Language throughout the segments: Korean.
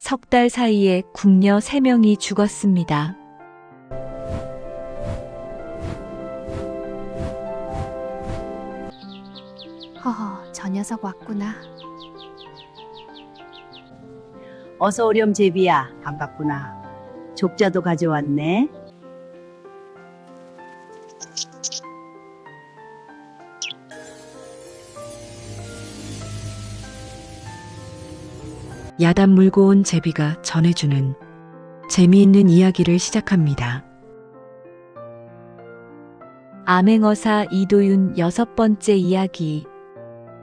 석 달 사이에 궁녀 3명이 죽었습니다. 허허, 저 녀석 왔구나. 어서 오렴 제비야. 반갑구나. 족자도 가져왔네. 야단 물고 온 제비가 전해주는 재미있는 이야기를 시작합니다. 암행어사 이도윤 6번째 이야기.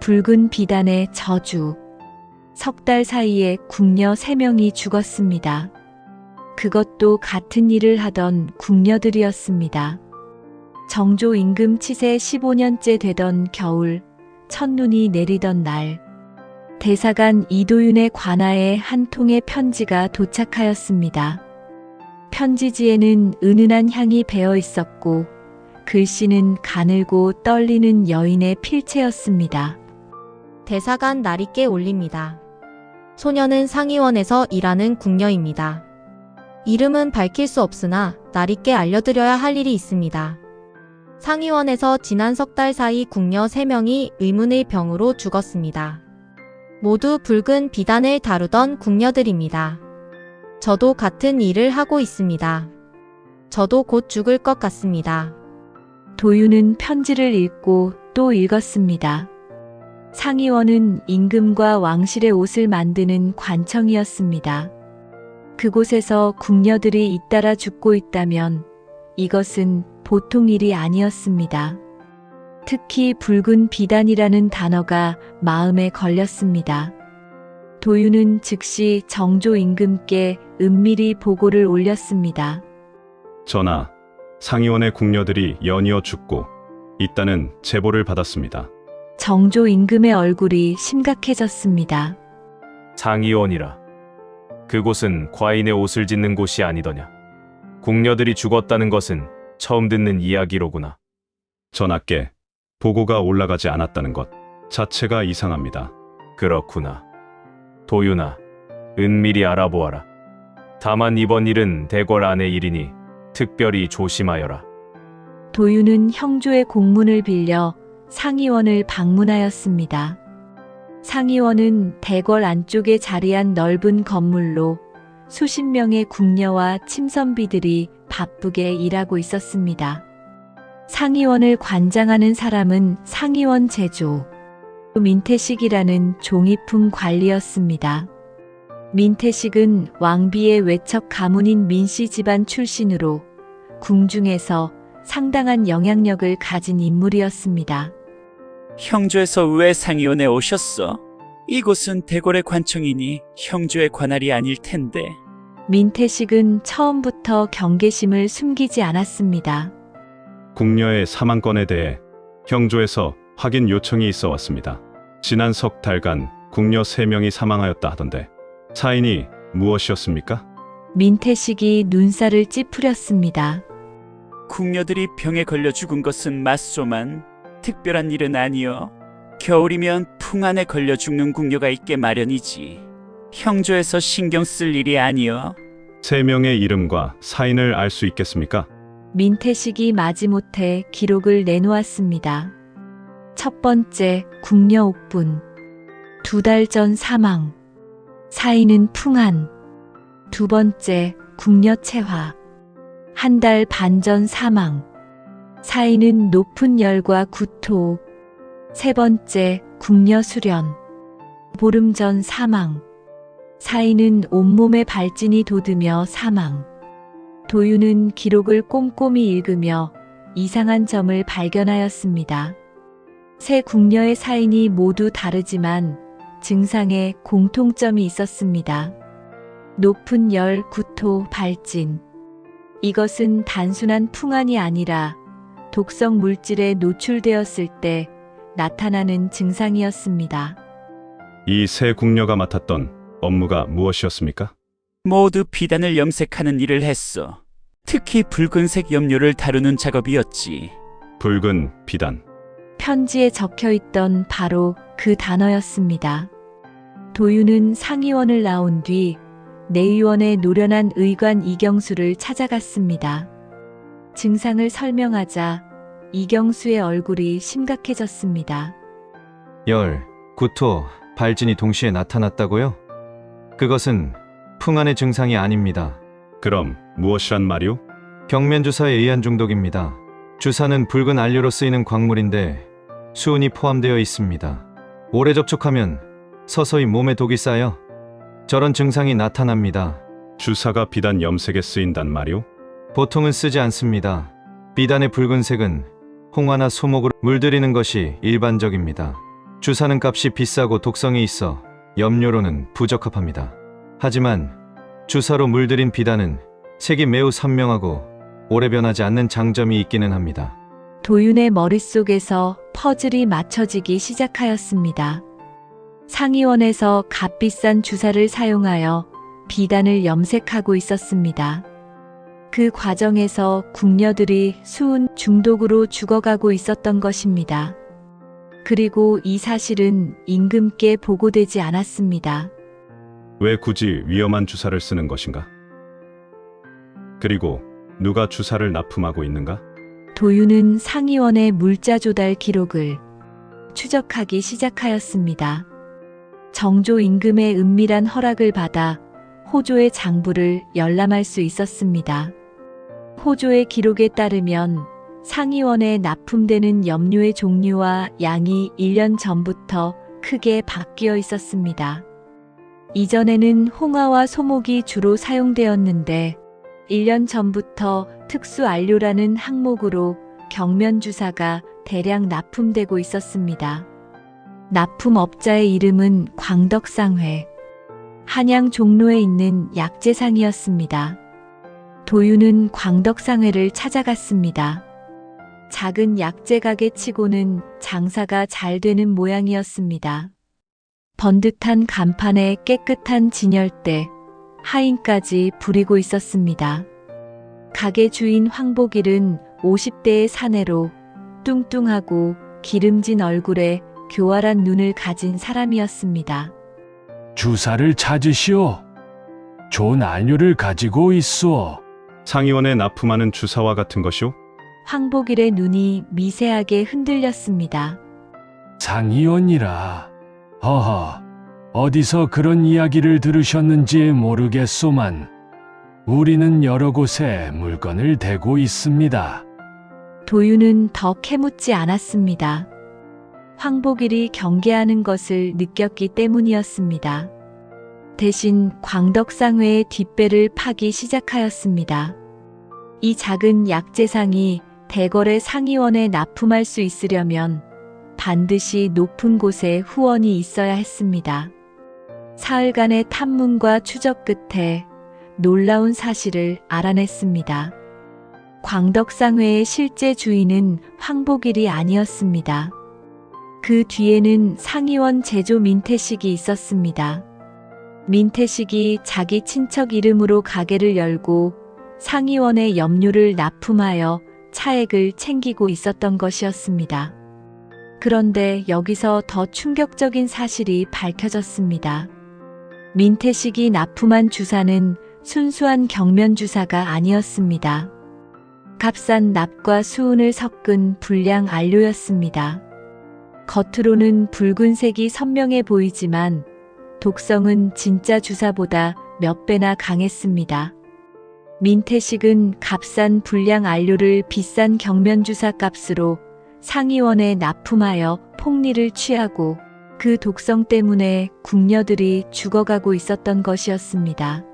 붉은 비단의 저주. 석 달 사이에 궁녀 3명이 죽었습니다. 그것도 같은 일을 하던 궁녀들이었습니다. 정조 임금 치세 15년째 되던 겨울, 첫눈이 내리던 날, 대사관 이도윤의 관하에 한 통의 편지가 도착하였습니다. 편지지에는 은은한 향이 배어 있었고 글씨는 가늘고 떨리는 여인의 필체였습니다. 대사관 나리께 올립니다. 소녀는 상의원에서 일하는 궁녀입니다. 이름은 밝힐 수 없으나 나리께 알려드려야 할 일이 있습니다. 상의원에서 지난 석 달 사이 궁녀 3명이 의문의 병으로 죽었습니다. 모두 붉은 비단을 다루던 궁녀들입니다. 저도 같은 일을 하고 있습니다. 저도 곧 죽을 것 같습니다. 도윤은 편지를 읽고 또 읽었습니다. 상의원은 임금과 왕실의 옷을 만드는 관청이었습니다. 그곳에서 궁녀들이 잇따라 죽고 있다면 이것은 보통 일이 아니었습니다. 특히 붉은 비단이라는 단어가 마음에 걸렸습니다. 도윤은 즉시 정조 임금께 은밀히 보고를 올렸습니다. 전하, 상의원의 궁녀들이 연이어 죽고 있다는 제보를 받았습니다. 정조 임금의 얼굴이 심각해졌습니다. 상의원이라. 그곳은 과인의 옷을 짓는 곳이 아니더냐. 궁녀들이 죽었다는 것은 처음 듣는 이야기로구나. 전하께 보고가 올라가지 않았다는 것 자체가 이상합니다. 그렇구나. 도윤아, 은밀히 알아보아라. 다만 이번 일은 대궐 안의 일이니 특별히 조심하여라. 도윤은 형조의 공문을 빌려 상의원을 방문하였습니다. 상의원은 대궐 안쪽에 자리한 넓은 건물로 수십 명의 궁녀와 침선비들이 바쁘게 일하고 있었습니다. 상의원을 관장하는 사람은 상의원 제조, 민태식이라는 종이품 관리였습니다. 민태식은 왕비의 외척 가문인 민씨 집안 출신으로 궁중에서 상당한 영향력을 가진 인물이었습니다. 형조에서 왜 상의원에 오셨어? 이곳은 대궐의 관청이니 형조의 관할이 아닐 텐데. 민태식은 처음부터 경계심을 숨기지 않았습니다. 궁녀의 사망건에 대해 형조에서 확인 요청이 있어 왔습니다. 지난 석 달간 궁녀 3명이 사망하였다 하던데 사인이 무엇이었습니까? 민태식이 눈살을 찌푸렸습니다. 궁녀들이 병에 걸려 죽은 것은 맞소만 특별한 일은 아니여. 겨울이면 풍안에 걸려 죽는 궁녀가 있게 마련이지. 형조에서 신경 쓸 일이 아니여. 3명의 이름과 사인을 알 수 있겠습니까? 민태식이 마지못해 기록을 내놓았습니다. 첫 번째, 궁녀 옥분. 2달 전 사망. 사인은 풍안. 두 번째, 궁녀 채화. 1달 반 전 사망. 사인은 높은 열과 구토. 세 번째, 궁녀 수련. 보름 전 사망. 사인은 온몸에 발진이 돋으며 사망. 도윤은 기록을 꼼꼼히 읽으며 이상한 점을 발견하였습니다. 세 궁녀의 사인이 모두 다르지만 증상에 공통점이 있었습니다. 높은 열, 구토, 발진. 이것은 단순한 풍안이 아니라 독성 물질에 노출되었을 때 나타나는 증상이었습니다. 이 3 궁녀가 맡았던 업무가 무엇이었습니까? 모두 비단을 염색하는 일을 했어. 특히 붉은색 염료를 다루는 작업이었지. 붉은 비단. 편지에 적혀 있던 바로 그 단어였습니다. 도윤은 상의원을 나온 뒤 내의원에 노련한 의관 이경수를 찾아갔습니다. 증상을 설명하자 이경수의 얼굴이 심각해졌습니다. 열, 구토, 발진이 동시에 나타났다고요? 그것은 풍안의 증상이 아닙니다. 그럼 무엇이란 말이오? 경면주사에 의한 중독입니다. 주사는 붉은 안료로 쓰이는 광물인데 수은이 포함되어 있습니다. 오래 접촉하면 서서히 몸에 독이 쌓여 저런 증상이 나타납니다. 주사가 비단 염색에 쓰인단 말이오? 보통은 쓰지 않습니다. 비단의 붉은색은 홍화나 소목으로 물들이는 것이 일반적입니다. 주사는 값이 비싸고 독성이 있어 염료로는 부적합합니다. 하지만 주사로 물들인 비단은 색이 매우 선명하고 오래 변하지 않는 장점이 있기는 합니다. 도윤의 머릿속에서 퍼즐이 맞춰지기 시작하였습니다. 상의원에서 값비싼 주사를 사용하여 비단을 염색하고 있었습니다. 그 과정에서 궁녀들이 수은 중독으로 죽어가고 있었던 것입니다. 그리고 이 사실은 임금께 보고되지 않았습니다. 왜 굳이 위험한 주사를 쓰는 것인가? 그리고 누가 주사를 납품하고 있는가? 도윤은 상의원의 물자 조달 기록을 추적하기 시작하였습니다. 정조 임금의 은밀한 허락을 받아 호조의 장부를 열람할 수 있었습니다. 호조의 기록에 따르면 상의원에 납품되는 염료의 종류와 양이 1년 전부터 크게 바뀌어 있었습니다. 이전에는 홍화와 소목이 주로 사용되었는데 1년 전부터 특수 안료라는 항목으로 경면주사가 대량 납품되고 있었습니다. 납품업자의 이름은 광덕상회, 한양 종로에 있는 약재상이었습니다. 도윤은 광덕상회를 찾아갔습니다. 작은 약재 가게 치고는 장사가 잘 되는 모양이었습니다. 번듯한 간판에 깨끗한 진열대, 하인까지 부리고 있었습니다. 가게 주인 황복일은 50대의 사내로 뚱뚱하고 기름진 얼굴에 교활한 눈을 가진 사람이었습니다. 주사를 찾으시오. 좋은 안료를 가지고 있소. 상의원에 납품하는 주사와 같은 것이오? 황복일의 눈이 미세하게 흔들렸습니다. 상의원이라. 허허, 어디서 그런 이야기를 들으셨는지 모르겠소만 우리는 여러 곳에 물건을 대고 있습니다. 도윤은 더 캐묻지 않았습니다. 황복일이 경계하는 것을 느꼈기 때문이었습니다. 대신 광덕상회의 뒷배를 파기 시작하였습니다. 이 작은 약재상이 대궐의 상의원에 납품할 수 있으려면 반드시 높은 곳에 후원이 있어야 했습니다. 사흘간의 탐문과 추적 끝에 놀라운 사실을 알아냈습니다. 광덕상회의 실제 주인은 황복일이 아니었습니다. 그 뒤에는 상의원 제조 민태식이 있었습니다. 민태식이 자기 친척 이름으로 가게를 열고 상의원에 염료를 납품하여 차액을 챙기고 있었던 것이었습니다. 그런데 여기서 더 충격적인 사실이 밝혀졌습니다. 민태식이 납품한 주사는 순수한 경면주사가 아니었습니다. 값싼 납과 수은을 섞은 불량 안료였습니다. 겉으로는 붉은색이 선명해 보이지만 독성은 진짜 주사보다 몇 배나 강했습니다. 민태식은 값싼 불량 안료를 비싼 경면주사 값으로 상의원에 납품하여 폭리를 취하고 그 독성 때문에 궁녀들이 죽어가고 있었던 것이었습니다.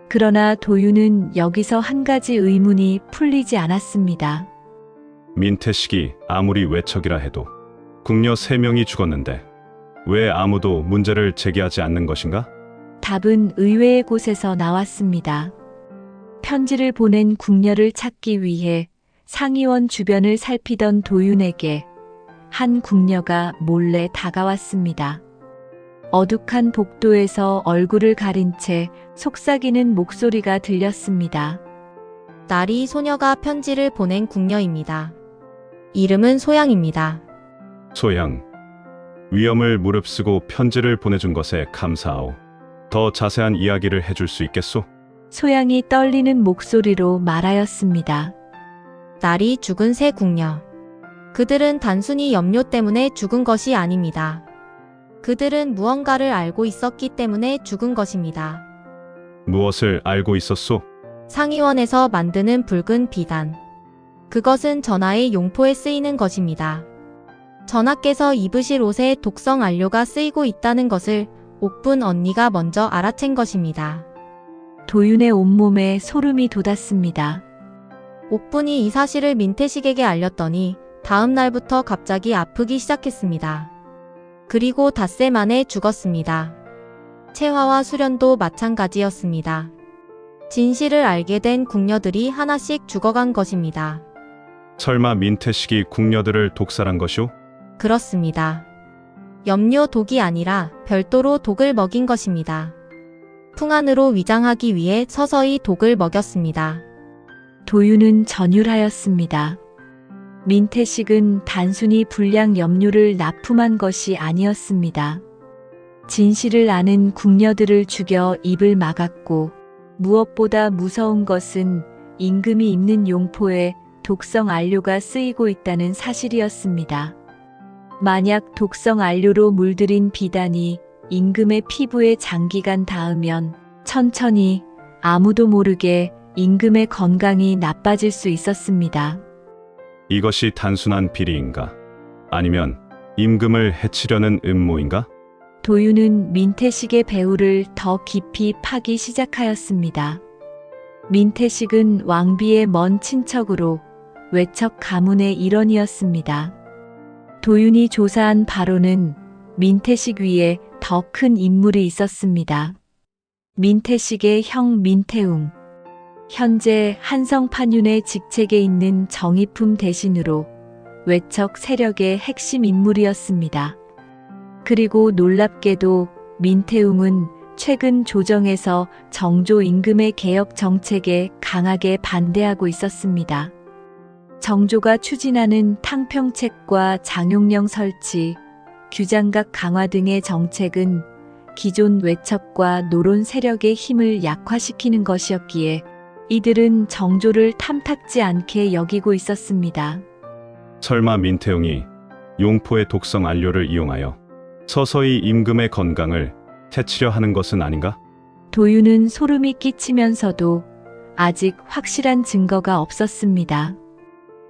그러나 도윤은 여기서 한 가지 의문이 풀리지 않았습니다. 민태식이 아무리 외척이라 해도 궁녀 3명이 죽었는데 왜 아무도 문제를 제기하지 않는 것인가? 답은 의외의 곳에서 나왔습니다. 편지를 보낸 궁녀를 찾기 위해 상의원 주변을 살피던 도윤에게 한 궁녀가 몰래 다가왔습니다. 어둑한 복도에서 얼굴을 가린 채 속삭이는 목소리가 들렸습니다. 날이 소녀가 편지를 보낸 궁녀입니다. 이름은 소양입니다. 소양, 위험을 무릅쓰고 편지를 보내준 것에 감사하오. 더 자세한 이야기를 해줄 수 있겠소? 소양이 떨리는 목소리로 말하였습니다. 날이 죽은 새 궁녀. 그들은 단순히 염료 때문에 죽은 것이 아닙니다. 그들은 무언가를 알고 있었기 때문에 죽은 것입니다. 무엇을 알고 있었소? 상위원에서 만드는 붉은 비단. 그것은 전하의 용포에 쓰이는 것입니다. 전하께서 입으실 옷에 독성 안료가 쓰이고 있다는 것을 옥분 언니가 먼저 알아챈 것입니다. 도윤의 온몸에 소름이 돋았습니다. 옥분이 이 사실을 민태식에게 알렸더니 다음 날부터 갑자기 아프기 시작했습니다. 그리고 닷새 만에 죽었습니다. 채화와 수련도 마찬가지였습니다. 진실을 알게 된 궁녀들이 하나씩 죽어간 것입니다. 설마 민태식이 궁녀들을 독살한 것이오? 그렇습니다. 염료 독이 아니라 별도로 독을 먹인 것입니다. 풍안으로 위장하기 위해 서서히 독을 먹였습니다. 도윤은 전율하였습니다. 민태식은 단순히 불량 염료를 납품한 것이 아니었습니다. 진실을 아는 궁녀들을 죽여 입을 막았고 무엇보다 무서운 것은 임금이 입는 용포에 독성 안료가 쓰이고 있다는 사실이었습니다. 만약 독성 안료로 물들인 비단이 임금의 피부에 장기간 닿으면 천천히 아무도 모르게 임금의 건강이 나빠질 수 있었습니다. 이것이 단순한 비리인가? 아니면 임금을 해치려는 음모인가? 도윤은 민태식의 배후를 더 깊이 파기 시작하였습니다. 민태식은 왕비의 먼 친척으로 외척 가문의 일원이었습니다. 도윤이 조사한 바로는 민태식 위에 더 큰 인물이 있었습니다. 민태식의 형 민태웅. 현재 한성판윤의 직책에 있는 정의품 대신으로 외척 세력의 핵심 인물이었습니다. 그리고 놀랍게도 민태웅은 최근 조정에서 정조 임금의 개혁 정책에 강하게 반대하고 있었습니다. 정조가 추진하는 탕평책과 장용령 설치, 규장각 강화 등의 정책은 기존 외척과 노론 세력의 힘을 약화시키는 것이었기에 이들은 정조를 탐탁지 않게 여기고 있었습니다. 설마 민태웅이 용포의 독성 안료를 이용하여 서서히 임금의 건강을 해치려 하는 것은 아닌가? 도윤은 소름이 끼치면서도 아직 확실한 증거가 없었습니다.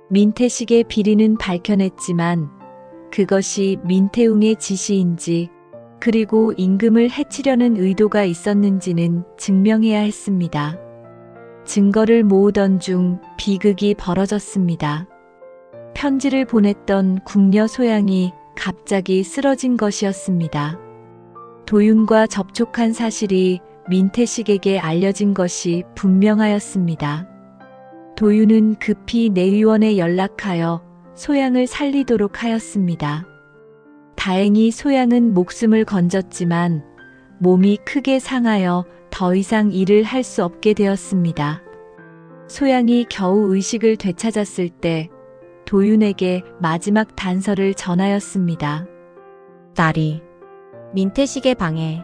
민태식의 비리는 밝혀냈지만 그것이 민태웅의 지시인지 그리고 임금을 해치려는 의도가 있었는지는 증명해야 했습니다. 증거를 모으던 중 비극이 벌어졌습니다. 편지를 보냈던 궁녀 소양이 갑자기 쓰러진 것이었습니다. 도윤과 접촉한 사실이 민태식에게 알려진 것이 분명하였습니다. 도윤은 급히 내의원에 연락하여 소양을 살리도록 하였습니다. 다행히 소양은 목숨을 건졌지만 몸이 크게 상하여 더 이상 일을 할 수 없게 되었습니다. 소양이 겨우 의식을 되찾았을 때 도윤에게 마지막 단서를 전하였습니다. 딸이 민태식의 방에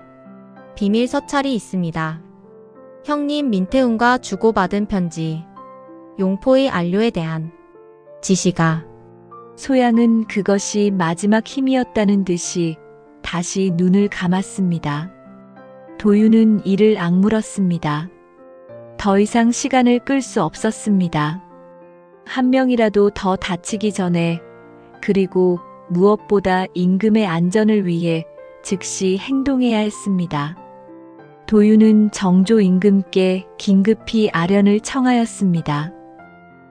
비밀 서찰이 있습니다. 형님 민태웅과 주고받은 편지, 용포의 안료에 대한 지시가. 소양은 그것이 마지막 힘이었다는 듯이 다시 눈을 감았습니다. 도윤은 이를 악물었습니다. 더 이상 시간을 끌 수 없었습니다. 한 명이라도 더 다치기 전에, 그리고 무엇보다 임금의 안전을 위해 즉시 행동해야 했습니다. 도윤은 정조 임금께 긴급히 아련을 청하였습니다.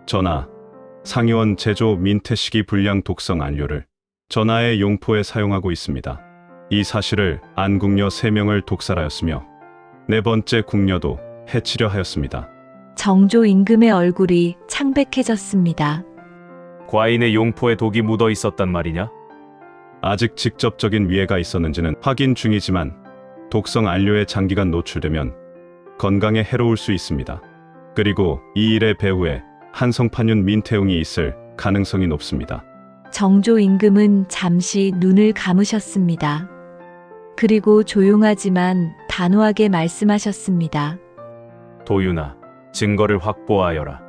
전하, 상의원 제조 민태식이 불량 독성 안료를 전하의 용포에 사용하고 있습니다. 이 사실을 안 궁녀 3명을 독살하였으며 4번째 궁녀도 해치려 하였습니다. 정조 임금의 얼굴이 창백해졌습니다. 과인의 용포에 독이 묻어 있었단 말이냐? 아직 직접적인 위해가 있었는지는 확인 중이지만 독성 안료에 장기간 노출되면 건강에 해로울 수 있습니다. 그리고 이 일의 배후에 한성판윤 민태웅이 있을 가능성이 높습니다. 정조 임금은 잠시 눈을 감으셨습니다. 그리고 조용하지만 단호하게 말씀하셨습니다. 도윤아, 증거를 확보하여라.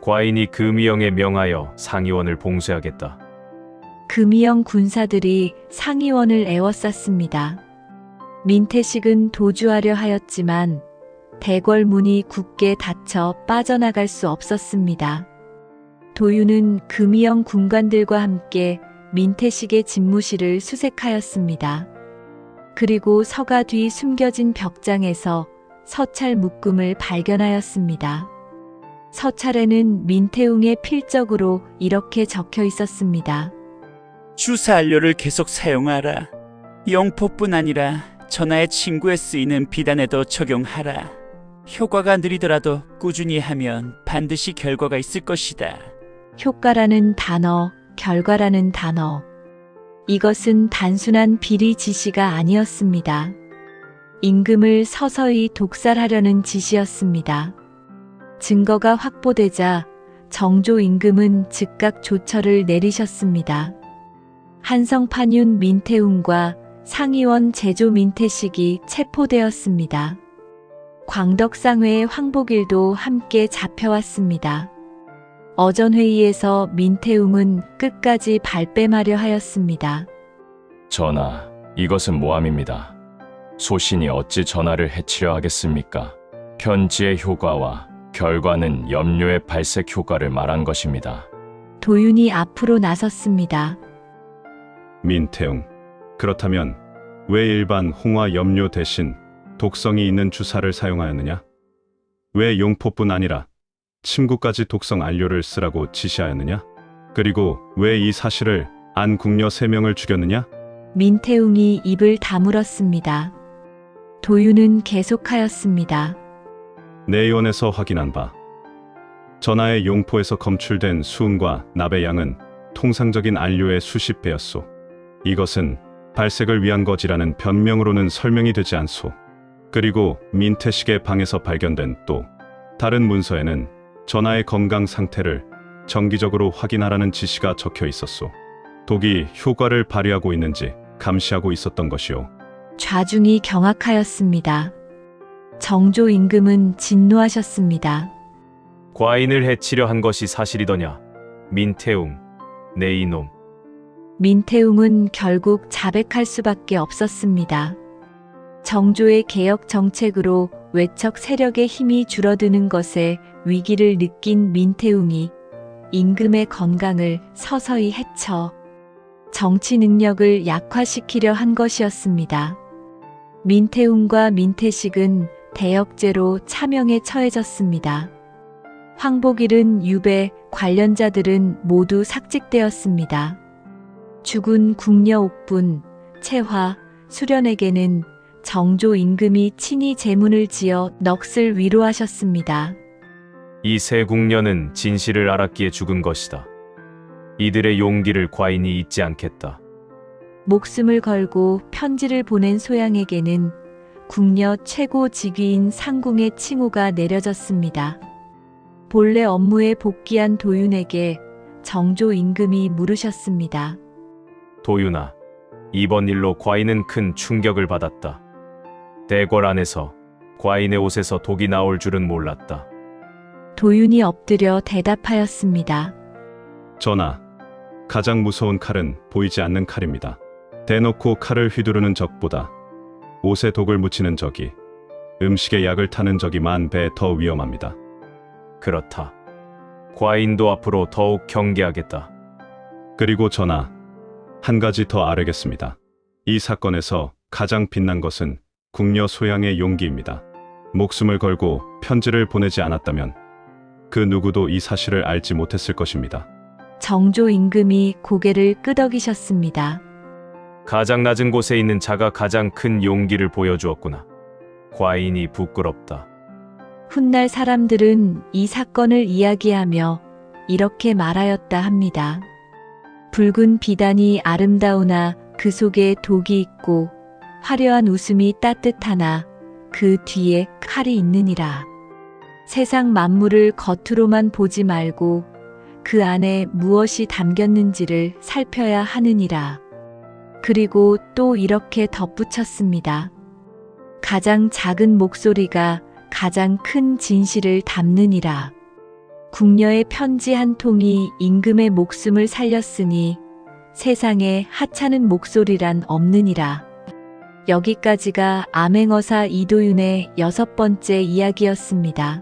과인이 금이영에 명하여 상의원을 봉쇄하겠다. 금이영 군사들이 상의원을 에워쌌습니다. 민태식은 도주하려 하였지만 대궐문이 굳게 닫혀 빠져나갈 수 없었습니다. 도윤은 금이영 군관들과 함께 민태식의 집무실을 수색하였습니다. 그리고 서가 뒤 숨겨진 벽장에서 서찰 묶음을 발견하였습니다. 서찰에는 민태웅의 필적으로 이렇게 적혀 있었습니다. 주사 안료를 계속 사용하라. 영포뿐 아니라 전하의 친구에 쓰이는 비단에도 적용하라. 효과가 느리더라도 꾸준히 하면 반드시 결과가 있을 것이다. 효과라는 단어, 결과라는 단어. 이것은 단순한 비리 지시가 아니었습니다. 임금을 서서히 독살하려는 지시였습니다. 증거가 확보되자 정조 임금은 즉각 조처를 내리셨습니다. 한성판윤 민태웅과 상의원 제조 민태식이 체포되었습니다. 광덕상회의 황복일도 함께 잡혀왔습니다. 어전회의에서 민태웅은 끝까지 발뺌하려 하였습니다. 전하, 이것은 모함입니다. 소신이 어찌 전하를 해치려 하겠습니까? 편지의 효과와 결과는 염료의 발색 효과를 말한 것입니다. 도윤이 앞으로 나섰습니다. 민태웅, 그렇다면 왜 일반 홍화 염료 대신 독성이 있는 주사를 사용하였느냐? 왜 용포뿐 아니라 침구까지 독성 안료를 쓰라고 지시하였느냐? 그리고 왜 이 사실을 안 궁녀 3명을 죽였느냐? 민태웅이 입을 다물었습니다. 도윤은 계속하였습니다. 내의원에서 확인한 바 전하의 용포에서 검출된 수은과 납의 양은 통상적인 안료의 수십 배였소. 이것은 발색을 위한 것이라는 변명으로는 설명이 되지 않소. 그리고 민태식의 방에서 발견된 또 다른 문서에는 전하의 건강 상태를 정기적으로 확인하라는 지시가 적혀 있었소. 독이 효과를 발휘하고 있는지 감시하고 있었던 것이오. 좌중이 경악하였습니다. 정조 임금은 진노하셨습니다. 과인을 해치려 한 것이 사실이더냐? 민태웅, 내 이놈. 민태웅은 결국 자백할 수밖에 없었습니다. 정조의 개혁 정책으로 외척 세력의 힘이 줄어드는 것에 위기를 느낀 민태웅이 임금의 건강을 서서히 해쳐 정치 능력을 약화시키려 한 것이었습니다. 민태웅과 민태식은 대역죄로 차명에 처해졌습니다. 황복일은 유배, 관련자들은 모두 삭직되었습니다. 죽은 궁녀 옥분, 채화, 수련에게는 정조 임금이 친히 제문을 지어 넋을 위로하셨습니다. 이 세 궁녀는 진실을 알았기에 죽은 것이다. 이들의 용기를 과인이 잊지 않겠다. 목숨을 걸고 편지를 보낸 소양에게는 궁녀 최고 직위인 상궁의 칭호가 내려졌습니다. 본래 업무에 복귀한 도윤에게 정조 임금이 물으셨습니다. 도윤아, 이번 일로 과인은 큰 충격을 받았다. 대궐 안에서 과인의 옷에서 독이 나올 줄은 몰랐다. 도윤이 엎드려 대답하였습니다. 전하, 가장 무서운 칼은 보이지 않는 칼입니다. 대놓고 칼을 휘두르는 적보다 옷에 독을 묻히는 적이, 음식에 약을 타는 적이 10,000배 더 위험합니다. 그렇다. 과인도 앞으로 더욱 경계하겠다. 그리고 전하, 한 가지 더 아뢰겠습니다. 이 사건에서 가장 빛난 것은 궁녀 소양의 용기입니다. 목숨을 걸고 편지를 보내지 않았다면 그 누구도 이 사실을 알지 못했을 것입니다. 정조 임금이 고개를 끄덕이셨습니다. 가장 낮은 곳에 있는 자가 가장 큰 용기를 보여주었구나. 과인이 부끄럽다. 훗날 사람들은 이 사건을 이야기하며 이렇게 말하였다 합니다. 붉은 비단이 아름다우나 그 속에 독이 있고 화려한 웃음이 따뜻하나 그 뒤에 칼이 있느니라. 세상 만물을 겉으로만 보지 말고 그 안에 무엇이 담겼는지를 살펴야 하느니라. 그리고 또 이렇게 덧붙였습니다. 가장 작은 목소리가 가장 큰 진실을 담느니라. 궁녀의 편지 한 통이 임금의 목숨을 살렸으니 세상에 하찮은 목소리란 없느니라. 여기까지가 암행어사 이도윤의 6번째 이야기였습니다.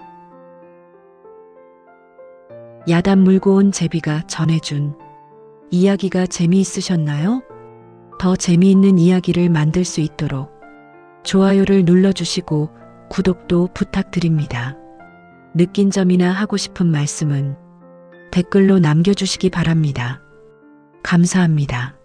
야단 물고 온 제비가 전해준 이야기가 재미있으셨나요? 더 재미있는 이야기를 만들 수 있도록 좋아요를 눌러주시고 구독도 부탁드립니다. 느낀 점이나 하고 싶은 말씀은 댓글로 남겨주시기 바랍니다. 감사합니다.